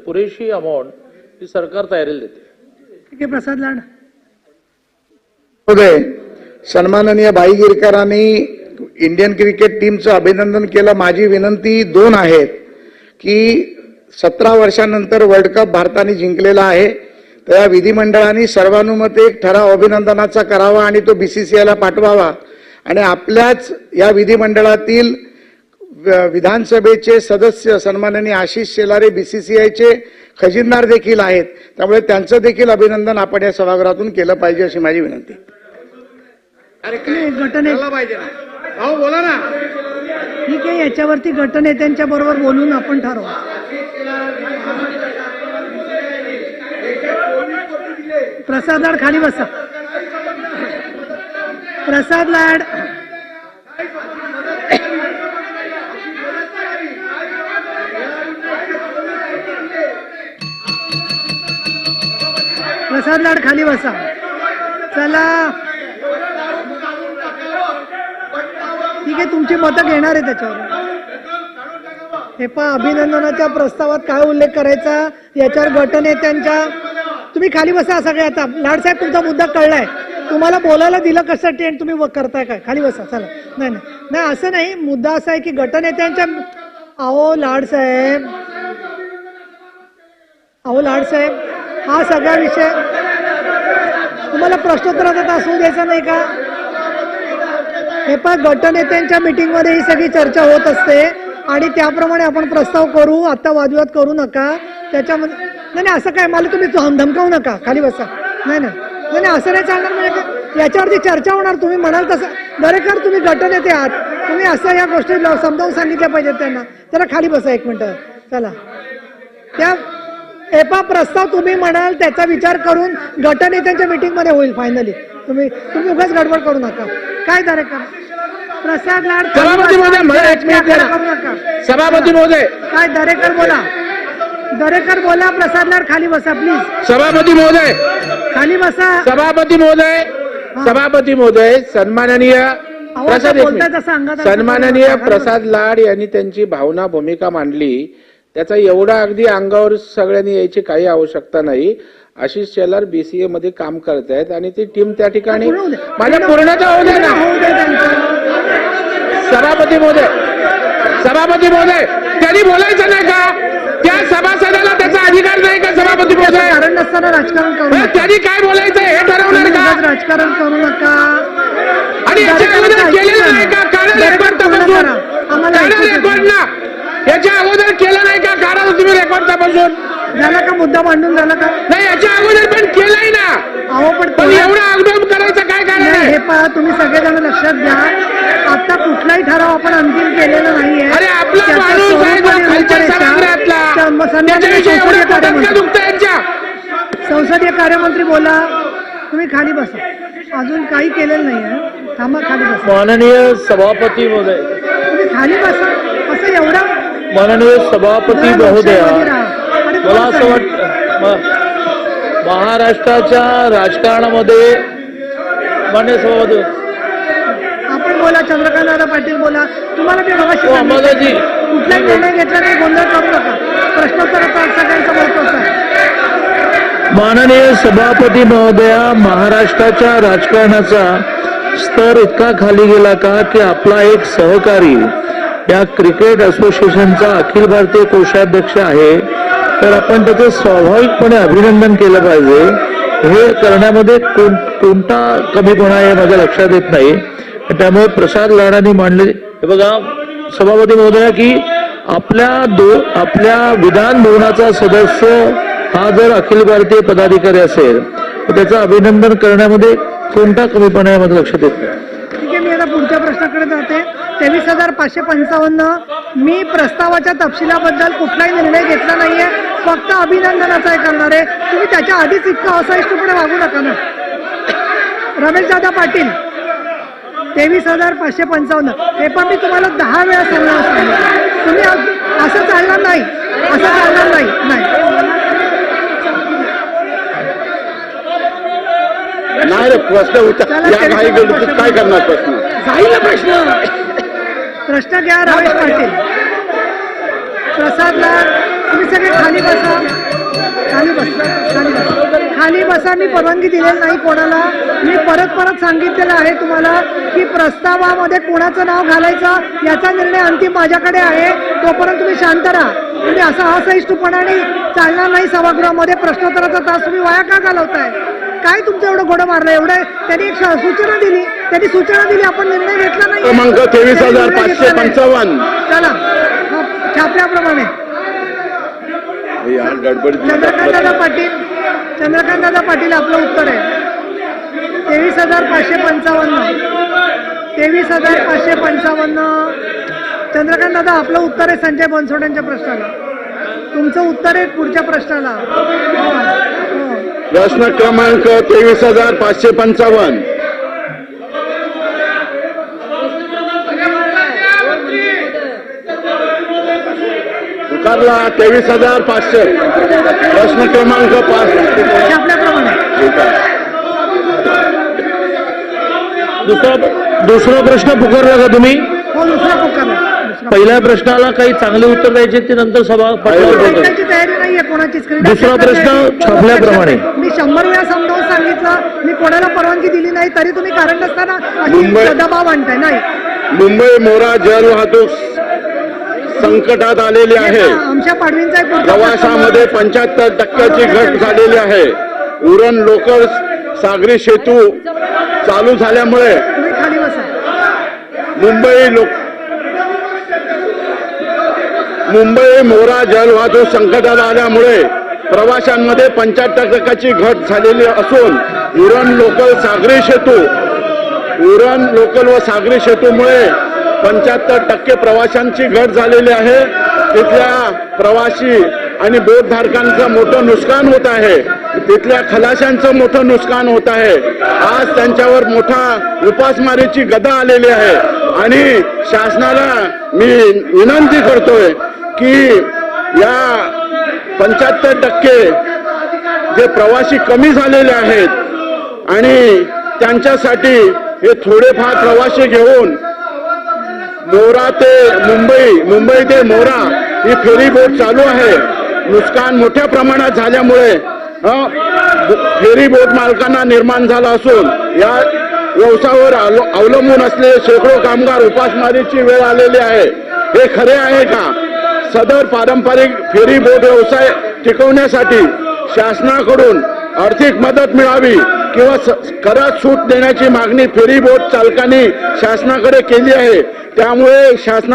पुरेशी अमाऊंट ही सरकार तयारीला देते. ठीक आहे. प्रसाद लाड. महोदय, सन्माननीय भाई गिरकरांनी इंडियन क्रिकेट टीमचं अभिनंदन केलं. माझी विनंती दोन आहेत की 17 वर्षांनंतर वर्ल्ड कप भारताने जिंकलेला आहे, तर या विधिमंडळाने सर्वानुमते एक ठराव अभिनंदनाचा करावा आणि तो बीसीसीआयला पाठवावा. आणि आपल्याच या विधिमंडळातील विधानसभेचे सदस्य सन्माननीय आशिष शेलारे बीसीसीआयचे खजिनदार देखील आहेत, त्यामुळे त्यांचं देखील अभिनंदन आपण या सभागृहातून केलं पाहिजे अशी माझी विनंती. गटनेते पाहिजे ना, अहो बोला ना. ठीक आहे. याच्यावरती गटनेत्यांच्या बरोबर बोलून आपण ठरवू. प्रसाद लाड खाली बसा. प्रसाद लाड. प्रसाद लाड खाली बसा. चला ठीक आहे. तुमची मतं घेणार आहे त्याच्यावर. हे पहा, अभिनंदनाच्या प्रस्तावात काय उल्लेख करायचा याच्यावर गटनेत्यांच्या. तुम्ही खाली बसा सगळे. आता लाडसाहेब तुमचा मुद्दा कळलाय. तुम्हाला बोलायला दिलं कशासाठी आणि तुम्ही करताय काय? खाली बसा. चला. नाही नाही नाही, असं नाही. मुद्दा असा आहे की गटनेत्यांच्या. अहो लाडसाहेब, हा सगळा विषय तुम्हाला प्रश्नोत्तराचा असू द्यायचा नाही का? हे पण गटनेत्यांच्या मीटिंगमध्ये ही सगळी चर्चा होत असते आणि त्याप्रमाणे आपण प्रस्ताव करू. आता वादविवाद करू नका त्याच्यामध्ये. नाही नाही, असं काय मला तुम्ही धमकावू नका. खाली बसा. नाही नाही नाही, असं नाही चालणार. म्हणजे याच्यावरती चर्चा होणार. तुम्ही म्हणाल तसं. दरेकर तुम्ही गटनेते आहात, तुम्ही असं या गोष्टी समजावून सांगितल्या पाहिजेत त्यांना. त्याला खाली बसा 1 मिनिट. चला. त्या एपा प्रस्ताव तुम्ही म्हणाल त्याचा विचार करून गटनेत्यांच्या मीटिंगमध्ये होईल फायनली. तुम्ही उगाच गडबड करू नका. काय दरेकर? प्रसाद लाड. सभापती महोदय, काय दरेकर बोला. दरेकर बोला. प्रसाद लाड खाली बसा प्लीज. सभापती महोदय, खाली बसा. सभापती महोदय, सन्माननीय प्रसाद लाड यांनी त्यांची भावना भूमिका मांडली. त्याचा एवढा अगदी अंगावर सगळ्यांनी यायची काही आवश्यकता नाही. आशिष शेलार बीसीए मध्ये काम करत आहेत आणि ती टीम त्या ठिकाणी माझ्या पूर्णतः होऊ दे ना. सभापती महोदय, त्यांनी बोलायचं नाही का? त्या सभासदाला त्याचा अधिकार नाही का? सभापती महोदय, कारण नसताना राजकारण करू नका. त्यांनी काय बोलायचं हे ठरवणार का? राजकारण करू नका. आणि याच्या अगोदर केलेलं नाही का? कारण रेकॉर्ड तपासून. याच्या अगोदर केलं नाही का? कारण तुम्ही रेकॉर्ड तपासून झाला का? मुद्दा मांडून झाला का? नाही, याच्या अगोदर पण केलंय ना. अहो पण एवढा अगदम करायचं काय कारण आहे? हे पहा, तुम्ही सगळेजण लक्षात घ्या. आता कुठलाही ठराव आपण अंतिम केलेला नाहीये. अरे आपला माणूस आहे जो खालच्या सभागृहातला, त्याच्याविषयी एवढं पोटात का दुखतं यांच्या? संसदीय कार्यमंत्री बोला. तुम्ही खाली बसा. अजून काही केलेलं नाहीये. थांबा, खाली बसा. माननीय सभापती महोदय, तुम्ही खाली बसा. असं एवढा माननीय सभापती महोदया, मला असं वाटतं महाराष्ट्राच्या राजकारणामध्ये माननीय सभापती आपण बोला. चंद्रकांत दादा पाटील बोला. तुम्हाला ते मगाशी अंबादाजी कुठलाही निर्णय घेतला नाही, गोंधळ करू नका. प्रश्नोत्तराचा सगळ्यांचा महत्वाचा आहे. माननीय सभापती महोदया, महाराष्ट्राच्या राजकारणाचा स्तर इतका खाली गेला का की आपला एक सहकारी या क्रिकेट असोसिएशनचा अखिल भारतीय कोषाध्यक्ष आहे, तर आपण त्याचं स्वाभाविकपणे अभिनंदन केलं पाहिजे. हे करण्यामध्ये कोणता कमीपणा आहे माझ्या लक्षात येत नाही. त्यामुळे प्रसाद लाडांनी मांडले. हे बघा सभापती महोदया, की आपल्या विधान भवनाचा सदस्य हा जर अखिल भारतीय पदाधिकारी असेल तर त्याचं अभिनंदन करण्यामध्ये कोणता कमीपणा आहे माझ्या लक्षात येत नाही. ठीक आहे. मी आता पुढच्या प्रश्नाकडे जाते. 23,555. मी प्रस्तावाच्या तपशिलाबद्दल कुठलाही निर्णय घेतला नाहीये, फक्त अभिनंदनाचा हे करणार आहे. तुम्ही त्याच्या आधीच इतकं असहिष्णुपणे वागू नका ना. रमेशदादा पाटील. 23,555. हे पण मी तुम्हाला 10 वेळा सांगणार. तुम्ही असं चालणार नाही. नाही रे, प्रश्न काय करणार? प्रश्न घ्या. रमेश पाटील. प्रसाद लाड. तुम्ही सगळे खाली बसा. तसा मी परवानगी दिलेली नाही कोणाला. मी परत सांगितलेलं आहे तुम्हाला की प्रस्तावामध्ये कोणाचं नाव घालायचं याचा निर्णय अंतिम माझ्याकडे आहे. तोपर्यंत तुम्ही शांत राहा. तुम्ही असा असहिष्णुपणाने चालणार नाही. सभागृहामध्ये प्रश्नोत्तराचा तास तुम्ही वाया का घालवताय? काय तुमचं एवढं घोडं मारलं? एवढं त्यांनी एक सूचना दिली, आपण निर्णय घेतला नाही. क्रमांक 23,555. चला छापल्याप्रमाणे चंद्रकांतदादा पाटील आपलं उत्तर आहे 23,555. 23,555. चंद्रकांतदादा आपलं उत्तर आहे संजय बनसोडेंच्या प्रश्नाला. तुमचं उत्तर आहे पुढच्या प्रश्नाला. हो. प्रश्न क्रमांक 23,555. पुकारला 23,500. प्रश्न क्रमांक 5. छापल्याप्रमाणे दुसरा प्रश्न पुकारला का तुम्ही? हो दुसरा पुकार आहे. पहिल्या प्रश्नाला काही चांगले उत्तर द्यायचे ते नंतर सभा पटलावर बोलतो. त्याची तयारी नाहीये कोणाचीच. दुसरा प्रश्न छापल्याप्रमाणे. मी 100 वेळा समजावून सांगितलं. मी कोणाला परवानगी दिली नाही तरी तुम्ही कारण नसताना मुंबई- दबाव आणताय. नाही मुंबई मोरा जल वाहतूक संकटात आलेली आहे. आमच्या पाडवींचा एक पुढचा प्रवासामध्ये 75% घट झालेली आहे. उरण लोकल सागरी सेतू चालू झाल्यामुळे तुम्ही खाली बसा. मुंबई मोरा जल वाहतूक संकटात आल्यामुळे प्रवाशांमध्ये 75% घट झालेली असून उरण लोकल व सागरी सेतूमुळे 75% प्रवाशांची घट झालेली आहे. तिथल्या प्रवासी आणि बोटधारकांचं मोठं नुकसान होत आहे. तिथल्या खलाशांचं मोठं नुकसान होत आहे. आज त्यांच्यावर मोठा उपासमारीची गदा आलेली आहे आणि शासनाला मी विनंती करतोय की या 75% जे प्रवासी कमी झालेले आहेत आणि त्यांच्यासाठी हे थोडेफार प्रवासी घेऊन मोरा ते मुंबई ते मोरा ही फेरी बोट चालू आहे. नुकसान मोठ्या प्रमाणात झाल्यामुळे फेरी बोट मालकांना निर्माण झाला असून या व्यवसायावर अवलंबून असलेले शेकडो कामगार उपासमारीची वेळ आलेली आहे. हे खरे आहे का? सदर पारंपरिक फेरी बोट व्यवसाय टिकवण्यासाठी शासनाकडून आर्थिक मदत मिळावी किंवा करात सूट देण्याची मागणी फेरी बोट चालकांनी शासनाकडे केली आहे. त्यामुळे शासना